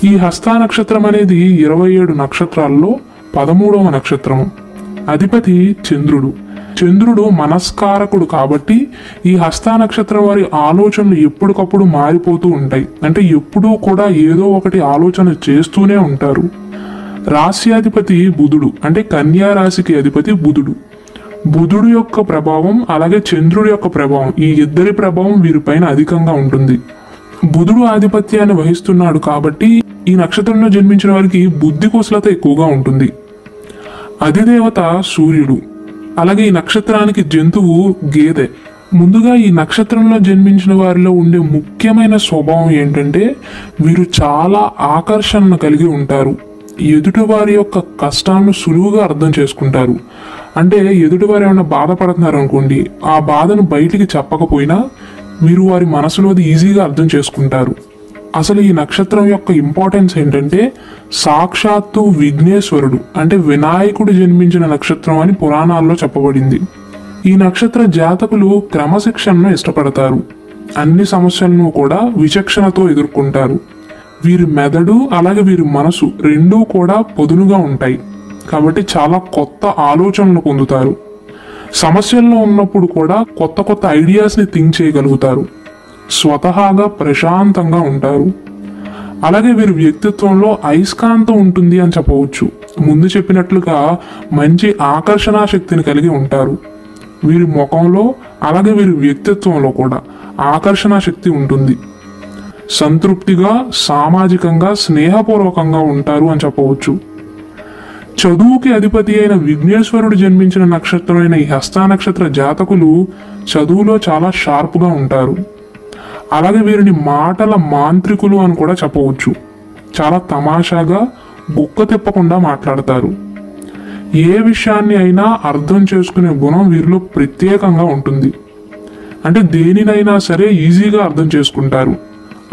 ఈ హస్త నక్షత్రం అనేది 27 నక్షత్రాల్లో 13వ నక్షత్రము. అధిపతి చంద్రుడు. చంద్రుడు మనస్కారకుడు కాబట్టి ఈ హస్త నక్షత్రం వారి ఆలోచనలు ఎప్పటికప్పుడు మారిపోతూ ఉంటాయి. అంటే ఎప్పుడూ కూడా ఏదో ఒకటి ఆలోచన చేస్తూనే ఉంటారు. రాశ్యాధిపతి బుధుడు, అంటే కన్యా రాశికి అధిపతి బుధుడు. బుధుడు యొక్క ప్రభావం అలాగే చంద్రుడి యొక్క ప్రభావం, ఈ ఇద్దరి ప్రభావం వీరిపైన అధికంగా ఉంటుంది. బుధుడు ఆధిపత్యాన్ని వహిస్తున్నాడు కాబట్టి ఈ నక్షత్రంలో జన్మించిన వారికి బుద్ధి కుశలత ఎక్కువగా ఉంటుంది. అధిదేవత సూర్యుడు. అలాగే ఈ నక్షత్రానికి జంతువు గేదె. ముందుగా ఈ నక్షత్రంలో జన్మించిన వారిలో ఉండే ముఖ్యమైన స్వభావం ఏంటంటే వీరు చాలా ఆకర్షణను కలిగి ఉంటారు. ఎదుటివారి యొక్క కష్టాలను సులువుగా అర్థం చేసుకుంటారు. అంటే ఎదుటివారు ఏమైనా బాధపడుతున్నారు అనుకోండి, ఆ బాధను బయటికి చెప్పకపోయినా మీరు వారి మనసులో అది ఈజీగా అర్థం చేసుకుంటారు. అసలు ఈ నక్షత్రం యొక్క ఇంపార్టెన్స్ ఏంటంటే సాక్షాత్తు విఘ్నేశ్వరుడు, అంటే వినాయకుడు జన్మించిన నక్షత్రం అని పురాణాల్లో చెప్పబడింది. ఈ నక్షత్ర జాతకులు క్రమశిక్షణను ఇష్టపడతారు. అన్ని సమస్యలను కూడా విచక్షణతో ఎదుర్కొంటారు. వీరి మెదడు అలాగే వీరి మనసు రెండూ కూడా పొదునుగా ఉంటాయి కాబట్టి చాలా కొత్త ఆలోచనలు పొందుతారు. సమస్యల్లో ఉన్నప్పుడు కూడా కొత్త కొత్త ఐడియాస్ని థింక్ చేయగలుగుతారు. స్వతహాగా ప్రశాంతంగా ఉంటారు. అలాగే వీరి వ్యక్తిత్వంలో అయస్కాంతం ఉంటుంది అని చెప్పవచ్చు. ముందు చెప్పినట్లుగా మంచి ఆకర్షణా శక్తిని కలిగి ఉంటారు. వీరి ముఖంలో అలాగే వీరి వ్యక్తిత్వంలో కూడా ఆకర్షణా శక్తి ఉంటుంది. సంతృప్తిగా, సామాజికంగా, స్నేహపూర్వకంగా ఉంటారు అని చెప్పవచ్చు. చదువుకి అధిపతి అయిన విఘ్నేశ్వరుడు జన్మించిన నక్షత్రమైన ఈ హస్త నక్షత్ర జాతకులు చదువులో చాలా షార్ప్గా ఉంటారు. అలాగే వీరిని మాటల మాంత్రికులు అని కూడా చెప్పవచ్చు. చాలా తమాషాగా గుక్క తిప్పకుండా మాట్లాడతారు. ఏ విషయాన్ని అయినా అర్థం చేసుకునే గుణం వీరిలో ప్రత్యేకంగా ఉంటుంది. అంటే దేనినైనా సరే ఈజీగా అర్థం చేసుకుంటారు.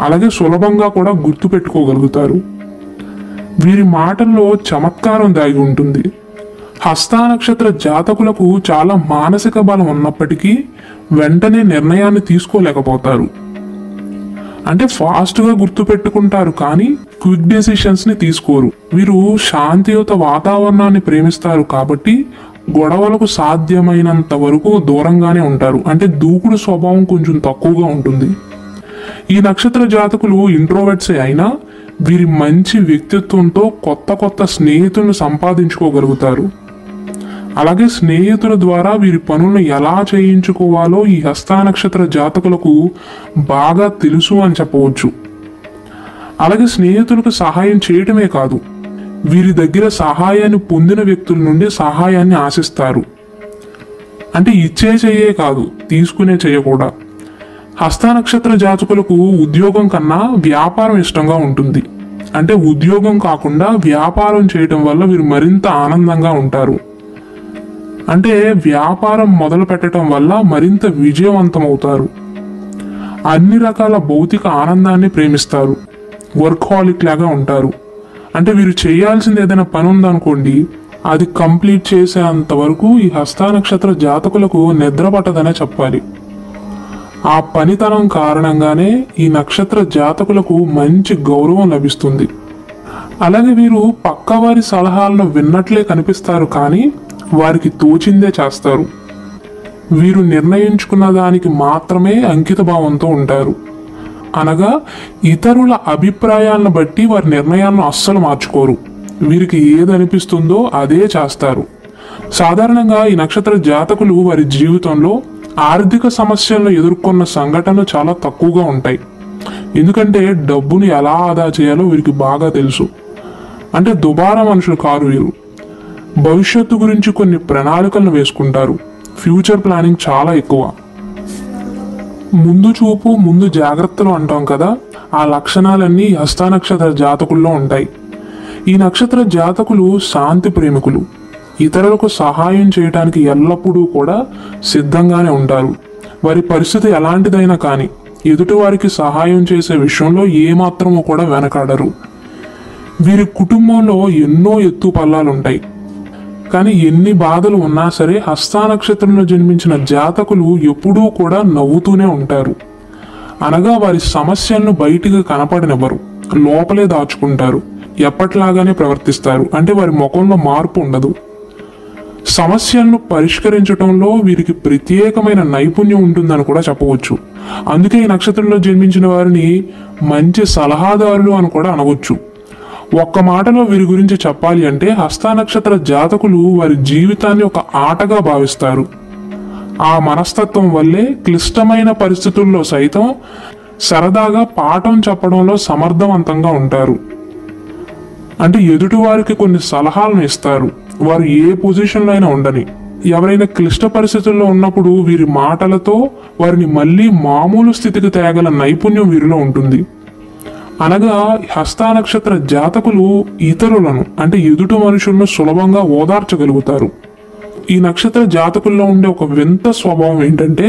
అలాగే సులభంగా కూడా గుర్తు పెట్టుకోగలుగుతారు. వీరి మాటల్లో చమత్కారం దాగి ఉంటుంది. హస్త నక్షత్ర జాతకులకు చాలా మానసిక బలం ఉన్నప్పటికీ వెంటనే నిర్ణయాన్ని తీసుకోలేకపోతారు. అంటే ఫాస్ట్గా గుర్తు పెట్టుకుంటారు కానీ క్విక్ డెసిషన్స్ని తీసుకోరు. వీరు శాంతియుత వాతావరణాన్ని ప్రేమిస్తారు కాబట్టి గొడవలకు సాధ్యమైనంత వరకు దూరంగానే ఉంటారు. అంటే దూకుడు స్వభావం కొంచెం తక్కువగా ఉంటుంది. ఈ నక్షత్ర జాతకులు ఇంట్రోవర్ట్సే అయినా వీరి మంచి వ్యక్తిత్వంతో కొత్త కొత్త స్నేహితులను సంపాదించుకోగలుగుతారు. అలాగే స్నేహితుల ద్వారా వీరి పనులను ఎలా చేయించుకోవాలో ఈ హస్త నక్షత్ర జాతకులకు బాగా తెలుసు అని చెప్పవచ్చు. అలాగే స్నేహితులకు సహాయం చేయటమే కాదు, వీరి దగ్గర సహాయాన్ని పొందిన వ్యక్తుల నుండి సహాయాన్ని ఆశిస్తారు. అంటే ఇచ్చే చెయ్యే కాదు, తీసుకునే చెయ్య కూడా. హస్త నక్షత్ర జాతకులకు ఉద్యోగం కన్నా వ్యాపారం ఇష్టంగా ఉంటుంది. అంటే ఉద్యోగం కాకుండా వ్యాపారం చేయటం వల్ల వీరు మరింత ఆనందంగా ఉంటారు. అంటే వ్యాపారం మొదలు పెట్టడం వల్ల మరింత విజయవంతమవుతారు. అన్ని రకాల భౌతిక ఆనందాన్ని ప్రేమిస్తారు. వర్క్హాలిక్ లాగా ఉంటారు. అంటే వీరు చేయాల్సింది ఏదైనా పని ఉందనుకోండి, అది కంప్లీట్ చేసేంత వరకు ఈ హస్త నక్షత్ర జాతకులకు నిద్ర పట్టదనే చెప్పాలి. ఆ పనితనం కారణంగానే ఈ నక్షత్ర జాతకులకు మంచి గౌరవం లభిస్తుంది. అలాగే వీరు పక్కవారి సలహాలను విన్నట్లే కనిపిస్తారు కానీ వారికి తోచిందే చేస్తారు. వీరు నిర్ణయించుకున్న దానికి మాత్రమే అంకిత భావంతో ఉంటారు. అనగా ఇతరుల అభిప్రాయాలను బట్టి వారి నిర్ణయాలను అస్సలు మార్చుకోరు. వీరికి ఏది అనిపిస్తుందో అదే చేస్తారు. సాధారణంగా ఈ నక్షత్ర జాతకులు వారి జీవితంలో ఆర్థిక సమస్యలను ఎదుర్కొన్న సంఘటనలు చాలా తక్కువగా ఉంటాయి. ఎందుకంటే డబ్బును ఎలా ఆదా చేయాలో వీరికి బాగా తెలుసు. అంటే దుబారా మనుషులు కారు వీరు. భవిష్యత్తు గురించి కొన్ని ప్రణాళికలను వేసుకుంటారు. ఫ్యూచర్ ప్లానింగ్ చాలా ఎక్కువ. ముందు చూపు, ముందు జాగ్రత్తలు అంటాం కదా, ఆ లక్షణాలన్నీ హస్త నక్షత్ర జాతకుల్లో ఉంటాయి. ఈ నక్షత్ర జాతకులు శాంతి ప్రేమికులు. ఇతరులకు సహాయం చేయడానికి ఎల్లప్పుడూ కూడా సిద్ధంగానే ఉంటారు. వారి పరిస్థితి ఎలాంటిదైనా కానీ ఎదుటివారికి సహాయం చేసే విషయంలో ఏమాత్రమూ కూడా వెనకాడరు. వీరి కుటుంబంలో ఎన్నో ఎత్తు పల్లాలుంటాయి. కానీ ఎన్ని బాధలు ఉన్నా సరే హస్త నక్షత్రంలో జన్మించిన జాతకులు ఎప్పుడూ కూడా నవ్వుతూనే ఉంటారు. అనగా వారి సమస్యలను బయటికి కనపడనివ్వరు. లోపలే దాచుకుంటారు, ఎప్పట్లాగానే ప్రవర్తిస్తారు. అంటే వారి ముఖంలో మార్పు ఉండదు. సమస్యలను పరిష్కరించడంలో వీరికి ప్రత్యేకమైన నైపుణ్యం ఉంటుందని కూడా చెప్పవచ్చు. అందుకే ఈ నక్షత్రంలో జన్మించిన వారిని మంచి సలహాదారులు అని కూడా అనవచ్చు. ఒక్క మాటలో వీరి గురించి చెప్పాలి అంటే హస్త నక్షత్ర జాతకులు వారి జీవితాన్ని ఒక ఆటగా భావిస్తారు. ఆ మనస్తత్వం వల్లే క్లిష్టమైన పరిస్థితుల్లో సైతం సరదాగా పాఠం చెప్పడంలో సమర్థవంతంగా ఉంటారు. అంటే ఎదుటి వారికి కొన్ని సలహాలను ఇస్తారు, వారు ఏ పొజిషన్లో అయినా ఉండని. ఎవరైనా క్లిష్ట పరిస్థితుల్లో ఉన్నప్పుడు వీరి మాటలతో వారిని మళ్ళీ మామూలు స్థితికి తేగల నైపుణ్యం వీరిలో ఉంటుంది. అనగా హస్త నక్షత్ర జాతకులు ఇతరులను అంటే ఎదుటి మనుషులను సులభంగా ఓదార్చగలుగుతారు. ఈ నక్షత్ర జాతకుల్లో ఉండే ఒక వింత స్వభావం ఏంటంటే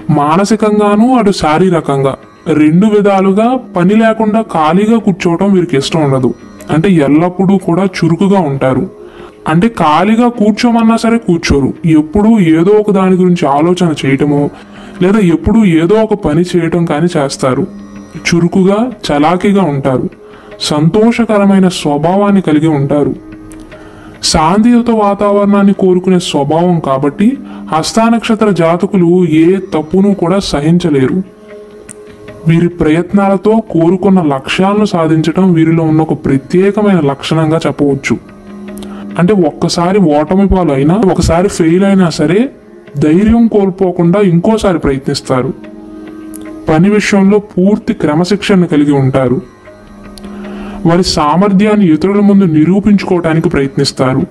మానసికంగానూ అటు శారీరకంగా రెండు విధాలుగా పని లేకుండా ఖాళీగా కూర్చోవటం వీరికి ఇష్టం ఉండదు. అంటే ఎల్లప్పుడూ కూడా చురుకుగా ఉంటారు. అంటే ఖాళీగా కూర్చోమన్నా సరే కూర్చోరు, ఎప్పుడూ ఏదో ఒక దాని గురించి ఆలోచన చేయటమో లేదా ఎప్పుడూ ఏదో ఒక పని చేయటం కానీ చేస్తారు. చురుకుగా చలాకీగా ఉంటారు, సంతోషకరమైన స్వభావాన్ని కలిగి ఉంటారు. శాంతియుత వాతావరణాన్ని కోరుకునే స్వభావం కాబట్టి హస్త నక్షత్ర జాతకులు ఏ తప్పును కూడా సహించలేరు. వీరి ప్రయత్నాలతో కోరుకున్న లక్ష్యాలను సాధించడం వీరిలో ఉన్న ఒక ప్రత్యేకమైన లక్షణంగా చెప్పవచ్చు. అంటే ఒక్కసారి ఓటమి పాలు అయినా, ఒకసారి ఫెయిల్ అయినా సరే ధైర్యం కోల్పోకుండా ఇంకోసారి ప్రయత్నిస్తారు. పని విషయంలో పూర్తి క్రమశిక్షణ కలిగి ఉంటారు. వారి సామర్థ్యాన్ని ఇతరుల ముందు నిరూపించుకోవటానికి ప్రయత్నిస్తారు.